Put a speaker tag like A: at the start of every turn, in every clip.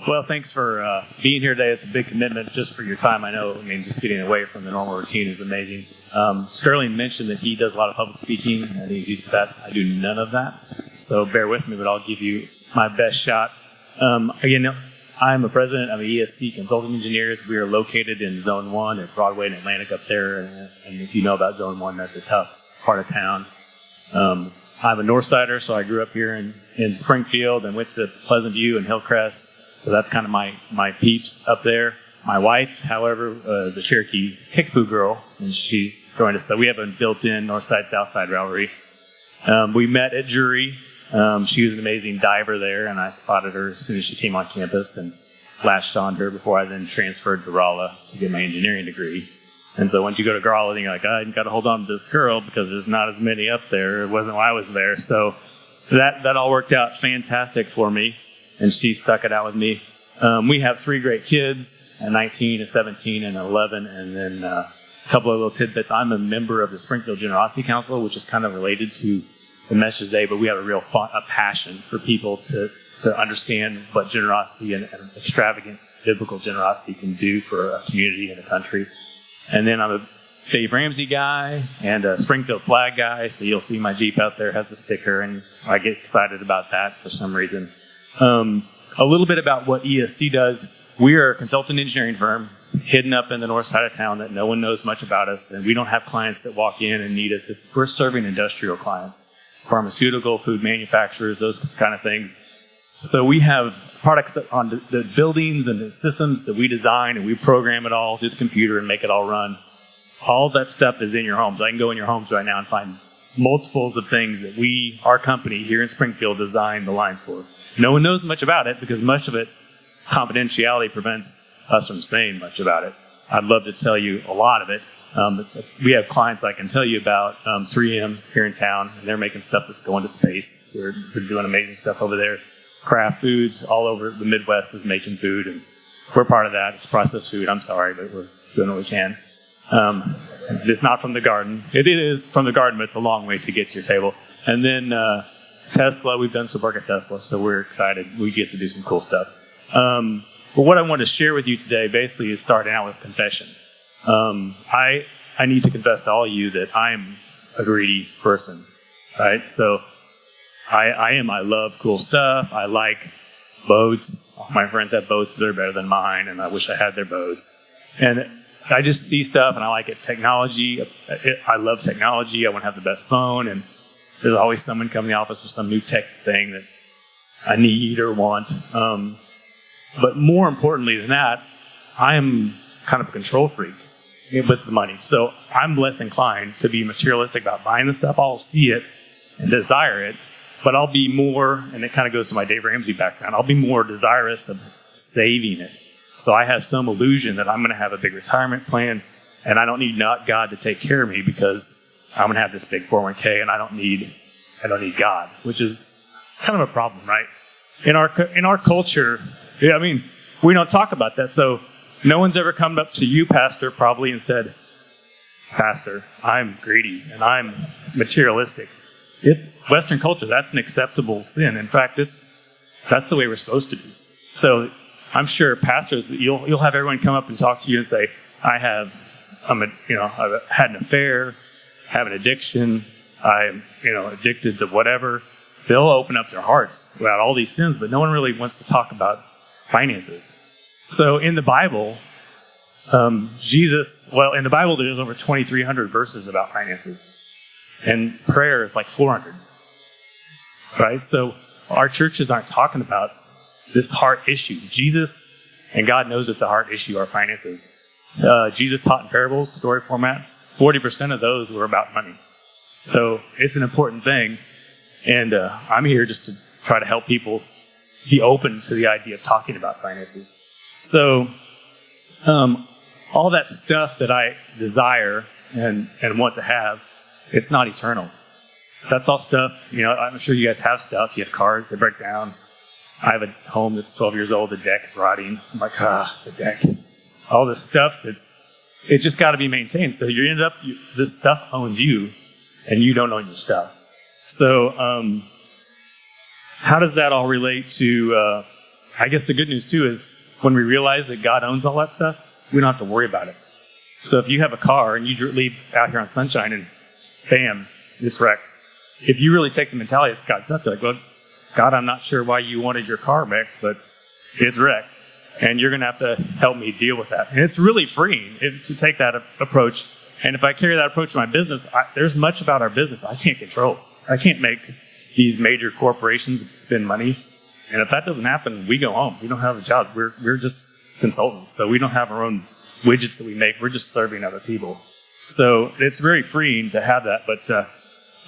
A: Well, thanks for being here today. It's a big commitment just for your time. I know, just getting away from the normal routine is amazing. Sterling mentioned that he does a lot of public speaking, and he's used to that. I do none of that, so bear with me, but I'll give you my best shot. Again, I'm a president of ESC Consulting Engineers. We are located in Zone 1 at Broadway and Atlantic up there, and if you know about Zone 1, that's a tough part of town. I'm a Northsider, so I grew up here in Springfield and went to Pleasant View and Hillcrest. So that's kind of my peeps up there. My wife, however, is a Cherokee Kickapoo girl, and she's joined us. So we have a built-in North-Side-South-Side rivalry. We met at jury. She was an amazing diver there, and I spotted her as soon as she came on campus and latched on to her before I then transferred to Rolla to get my engineering degree. And so once you go to Rolla, then you're like, I got to hold on to this girl because there's not as many up there. It wasn't when I was there. So that all worked out fantastic for me. And she stuck it out with me. We have 3 great kids, a 19, a 17, and an 11, and then a couple of little tidbits. I'm a member of the Springfield Generosity Council, which is kind of related to the message today, but we have a passion for people to understand what generosity and extravagant biblical generosity can do for a community and a country. And then I'm a Dave Ramsey guy and a Springfield flag guy, so you'll see my Jeep out there has the sticker, and I get excited about that for some reason. A little bit about what ESC does. We are a consultant engineering firm hidden up in the north side of town that no one knows much about us, and we don't have clients that walk in and need us. We're serving industrial clients, pharmaceutical, food manufacturers, those kind of things. So we have products on the buildings and the systems that we design, and we program it all through the computer and make it all run. All that stuff is in your homes. I can go in your homes right now and find multiples of things that our company here in Springfield designed the lines for. No one knows much about it because much of it, confidentiality prevents us from saying much about it. I'd love to tell you a lot of it. We have clients I can tell you about, 3M here in town, and they're making stuff that's going to space. We're doing amazing stuff over there. Kraft Foods all over the Midwest is making food, and we're part of that. It's processed food. I'm sorry, but we're doing what we can. It's not from the garden. It is from the garden, but it's a long way to get to your table. And then Tesla, we've done some work at Tesla, so we're excited. We get to do some cool stuff. But what I want to share with you today basically is starting out with confession. I need to confess to all of you that I'm a greedy person, right? So I love cool stuff. I like boats. All my friends have boats that are better than mine, and I wish I had their boats. And I just see stuff, and I like it. Technology, I love technology. I want to have the best phone, and there's always someone coming to the office with some new tech thing that I need or want. But more importantly than that, I am kind of a control freak with the money. So I'm less inclined to be materialistic about buying the stuff. I'll see it and desire it, but I'll be more, and it kind of goes to my Dave Ramsey background, I'll be more desirous of saving it. So I have some illusion that I'm going to have a big retirement plan, and I don't need God to take care of me because I'm going to have this big 401k, and I don't need God, which is kind of a problem, right? In our culture, we don't talk about that. So no one's ever come up to you, Pastor, probably, and said, Pastor, I'm greedy and I'm materialistic. It's Western culture. That's an acceptable sin. In fact, that's the way we're supposed to be. So I'm sure pastors, you'll have everyone come up and talk to you and say, I've had an affair, have an addiction, I'm addicted to whatever. They'll open up their hearts about all these sins, but no one really wants to talk about finances. So in the Bible, in the Bible there's over 2,300 verses about finances, and prayer is like 400, right? So our churches aren't talking about this heart issue. Jesus and God knows it's a heart issue, our finances. Jesus taught in parables, story format. 40% of those were about money. So it's an important thing. And I'm here just to try to help people be open to the idea of talking about finances. So all that stuff that I desire and want to have, it's not eternal. That's all stuff, I'm sure you guys have stuff. You have cars that break down. I have a home that's 12 years old. The deck's rotting. I'm like, the deck. All this stuff it just got to be maintained. So you end up, this stuff owns you, and you don't own your stuff. So how does that all relate to I guess the good news too is when we realize that God owns all that stuff, we don't have to worry about it. So if you have a car and you leave out here on Sunshine and bam, it's wrecked. If you really take the mentality it's God's stuff, you're like, well, God, I'm not sure why you wanted your car wrecked, but it's wrecked. And you're going to have to help me deal with that. And it's really freeing to take that approach. And if I carry that approach to my business, there's much about our business I can't control. I can't make these major corporations spend money. And if that doesn't happen, we go home. We don't have a job. We're just consultants. So we don't have our own widgets that we make. We're just serving other people. So it's very freeing to have that. But a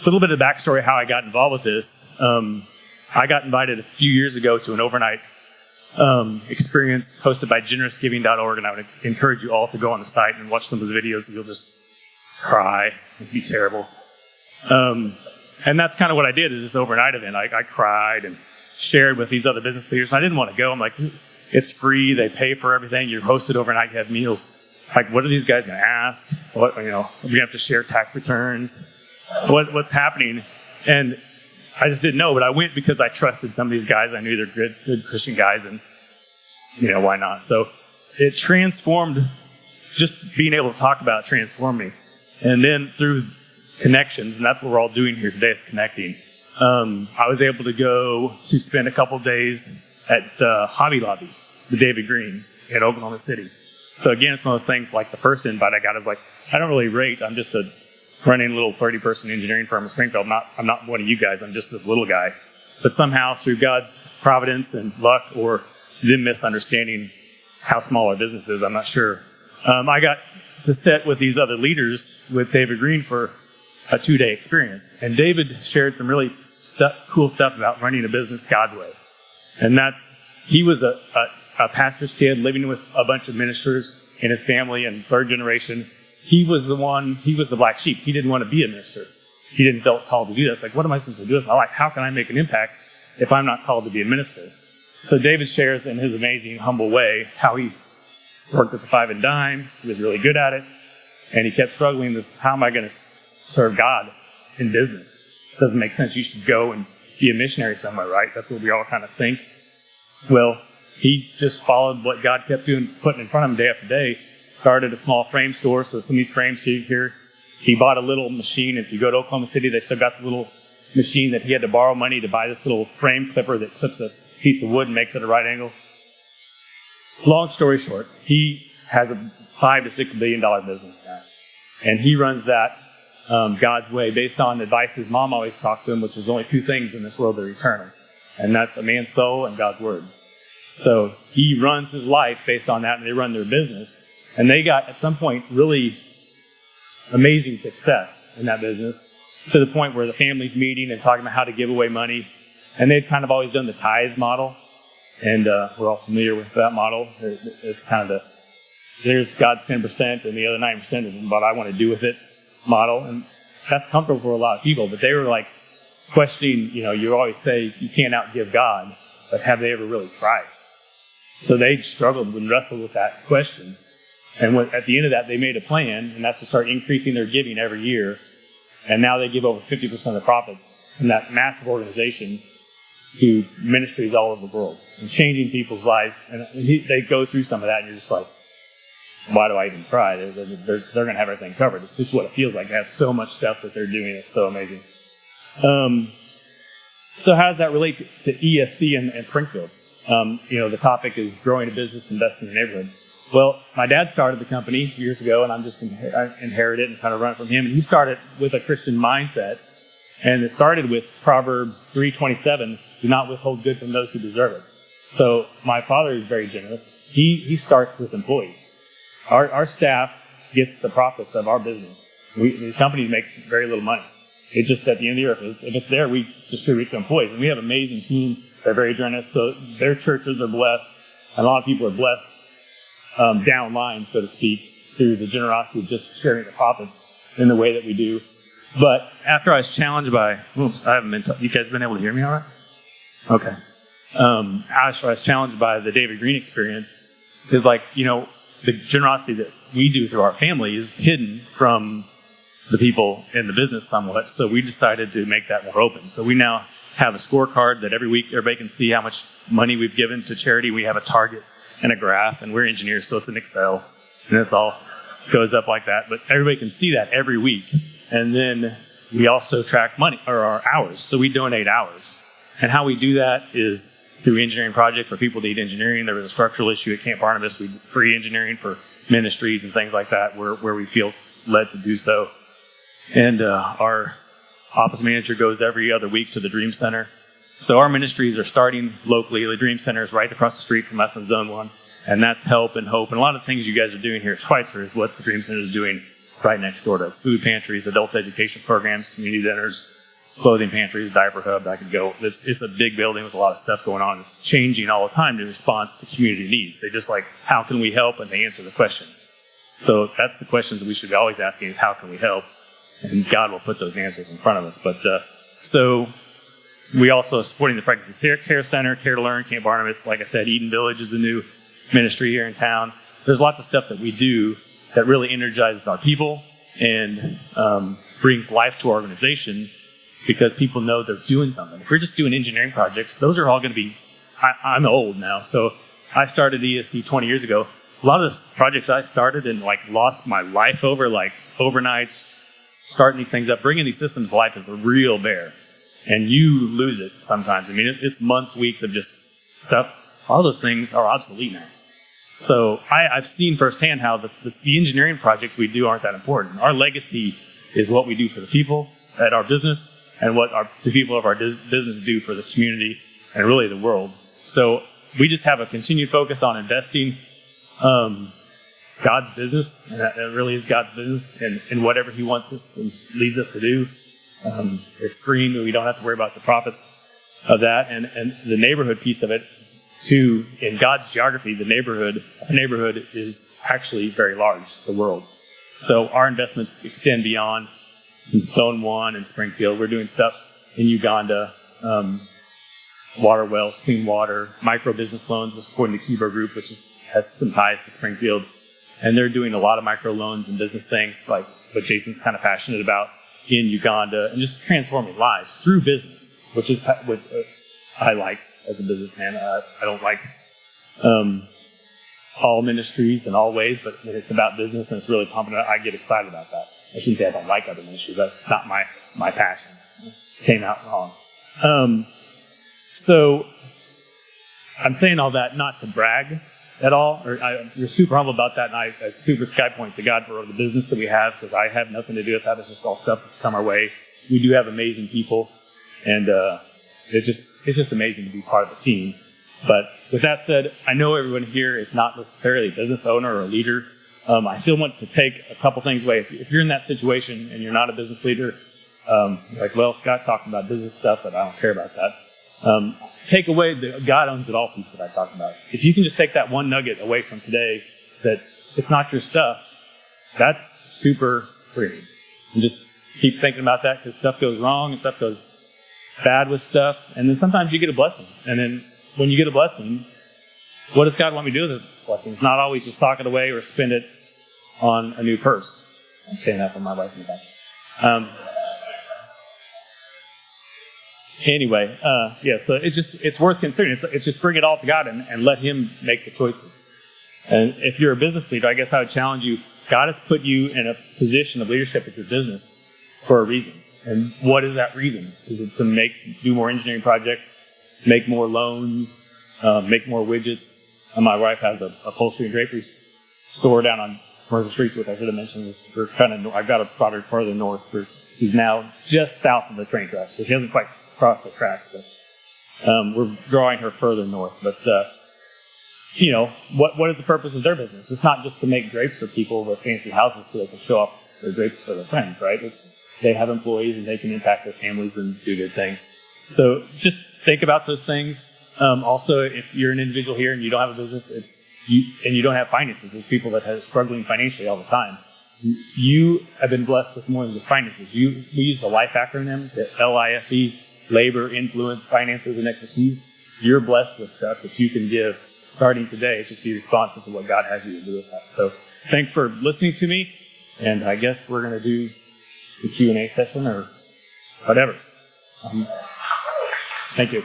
A: little bit of backstory how I got involved with this. I got invited a few years ago to an overnight experience hosted by generousgiving.org, and I would encourage you all to go on the site and watch some of the videos. You'll just cry. It'd be terrible. And that's kind of what I did at this overnight event. I cried and shared with these other business leaders. I didn't want to go. I'm like, it's free. They pay for everything. You're hosted overnight. You have meals. Like, what are these guys going to ask? What, we have to share tax returns. What's happening? And I just didn't know, but I went because I trusted some of these guys. I knew they're good Christian guys, and why not? So it transformed. Just being able to talk about it transformed me. And then through connections, and that's what we're all doing here today, is connecting. I was able to go to spend a couple of days at Hobby Lobby, the David Green in Oklahoma City. So again, it's one of those things, like the first invite I got is like, I don't really rate. I'm just running a little 30-person engineering firm in Springfield. I'm not one of you guys. I'm just this little guy. But somehow, through God's providence and luck, or them misunderstanding how small our business is, I'm not sure, I got to sit with these other leaders with David Green for a 2-day experience. And David shared some really cool stuff about running a business God's way. And he was a pastor's kid living with a bunch of ministers in his family and third generation. He was the black sheep. He didn't want to be a minister. He didn't feel called to do that. It's like, what am I supposed to do with my life? How can I make an impact if I'm not called to be a minister? So David shares in his amazing, humble way how he worked at the Five and Dime. He was really good at it. And he kept struggling this, how am I going to serve God in business? It doesn't make sense. You should go and be a missionary somewhere, right? That's what we all kind of think. Well, he just followed what God kept putting in front of him day after day. Started a small frame store. So some of these frames here, he bought a little machine. If you go to Oklahoma City, they still got the little machine that he had to borrow money to buy this little frame clipper that clips a piece of wood and makes it a right angle. Long story short, he has a $5 to $6 billion business now. And he runs that God's way based on advice his mom always talked to him, which is only 2 things in this world that are eternal. And that's a man's soul and God's word. So he runs his life based on that, and they run their business. And they got, at some point, really amazing success in that business, to the point where the family's meeting and talking about how to give away money. And they'd kind of always done the tithe model. And we're all familiar with that model. It's kind of there's God's 10% and the other 9% is what I want to do with it model. And that's comfortable for a lot of people. But they were like questioning, you always say you can't outgive God, but have they ever really tried? So they struggled and wrestled with that question. And at the end of that, they made a plan, and that's to start increasing their giving every year. And now they give over 50% of the profits from that massive organization to ministries all over the world and changing people's lives. And they go through some of that, and you're just like, why do I even try? They're going to have everything covered. It's just what it feels like. They have so much stuff that they're doing. It's so amazing. So how does that relate to ESC and Springfield? The topic is growing a business, investing in the neighborhood. Well, my dad started the company years ago, and I inherited it and kind of run it from him. And he started with a Christian mindset, and it started with Proverbs 3:27, do not withhold good from those who deserve it. So my father is very generous. He starts with employees. Our staff gets the profits of our business. The company makes very little money. It's just at the end of the year, if it's there, we distribute to employees. And we have an amazing team. They're very generous. So their churches are blessed. And a lot of people are blessed downline, so to speak, through the generosity of just sharing the profits in the way that we do. But after I was challenged by, you guys been able to hear me all right? Okay. After I was challenged by the David Green experience, is like, the generosity that we do through our family is hidden from the people in the business somewhat. So we decided to make that more open. So we now have a scorecard that every week everybody can see how much money we've given to charity. We have a target and a graph, and we're engineers, so it's in Excel, and it's all goes up like that. But everybody can see that every week. And then we also track money, or our hours. So we donate hours. And how we do that is through engineering project for people that need engineering. There was a structural issue at Camp Barnabas. We did free engineering for ministries and things like that where we feel led to do so. And our office manager goes every other week to the Dream Center. So our ministries are starting locally. The Dream Center is right across the street from us in Zone 1. And that's help and hope. And a lot of things you guys are doing here at Schweitzer is what the Dream Center is doing right next door to us. Food pantries, adult education programs, community dinners, clothing pantries, diaper hub. I could go. It's a big building with a lot of stuff going on. It's changing all the time in response to community needs. They just like, how can we help? And they answer the question. So that's the questions that we should be always asking is how can we help? And God will put those answers in front of us. But so we also are supporting the Pregnancy Care Center, Care to Learn, Camp Barnabas. Like I said, Eden Village is a new ministry here in town. There's lots of stuff that we do that really energizes our people and brings life to our organization because people know they're doing something. If we're just doing engineering projects, those are all going to be, I'm old now, so I started ESC 20 years ago. A lot of the projects I started and like lost my life over, like overnights, starting these things up, bringing these systems to life is a real bear. And you lose it sometimes. I mean, it's months, weeks of just stuff. All those things are obsolete now. So I've seen firsthand how the engineering projects we do aren't that important. Our legacy is what we do for the people at our business and what the people of our business do for the community and really the world. So we just have a continued focus on investing God's business, and that really is God's business, and whatever He wants us and leads us to do. It's free, we don't have to worry about the profits of that, and the neighborhood piece of it. Too, in God's geography, our neighborhood is actually very large, the world. So our investments extend beyond Zone 1 and Springfield. We're doing stuff in Uganda, water wells, clean water, micro business loans. We're supporting the Kiba Group, which has some ties to Springfield. And they're doing a lot of micro loans and business things like what Jason's kind of passionate about in Uganda and just transforming lives through business, which is what I like. As a businessman, I don't like all ministries in all ways, but when it's about business and it's really pumping it, I get excited about that. I shouldn't say I don't like other ministries. That's not my passion. Came out wrong. So I'm saying all that not to brag at all. We're super humble about that, and I super sky point to God for the business that we have because I have nothing to do with that. It's just all stuff that's come our way. We do have amazing people, and it's just amazing to be part of the team. But with that said, I know everyone here is not necessarily a business owner or a leader. I still want to take a couple things away. If you're in that situation and you're not a business leader, like, well, Scott talked about business stuff, but I don't care about that. Take away the God owns it all piece that I talked about. If you can just take that one nugget away from today, that it's not your stuff, that's super freeing. And just keep thinking about that because stuff goes wrong and stuff goes bad with stuff, and then sometimes you get a blessing. And then when you get a blessing, what does God want me to do with this blessing? It's not always just sock it away or spend it on a new purse. I'm saying that for my wife in the back. Anyway, so it's worth considering. It's just bring it all to God and let Him make the choices. And if you're a business leader, I guess I would challenge you, God has put you in a position of leadership at your business for a reason. And what is that reason? Is it to do more engineering projects, make more loans, make more widgets? My wife has a upholstery and drapery store down on Commercial Street, which I should have mentioned. I've got a product further north. She's now just south of the train tracks, so she hasn't quite crossed the tracks. But we're drawing her further north. But what is the purpose of their business? It's not just to make drapes for people with fancy houses so they can show off their drapes for their friends, right? They have employees and they can impact their families and do good things. So just think about those things. Also, if you're an individual here and you don't have a business, and you don't have finances, there's people that are struggling financially all the time. You have been blessed with more than just finances. We use the LIFE acronym, the LIFE, labor, influence, finances, and expertise. You're blessed with stuff that you can give starting today. Just be responsive to what God has you to do with that. So thanks for listening to me, and I guess we're going to do the Q&A session or whatever. Thank you.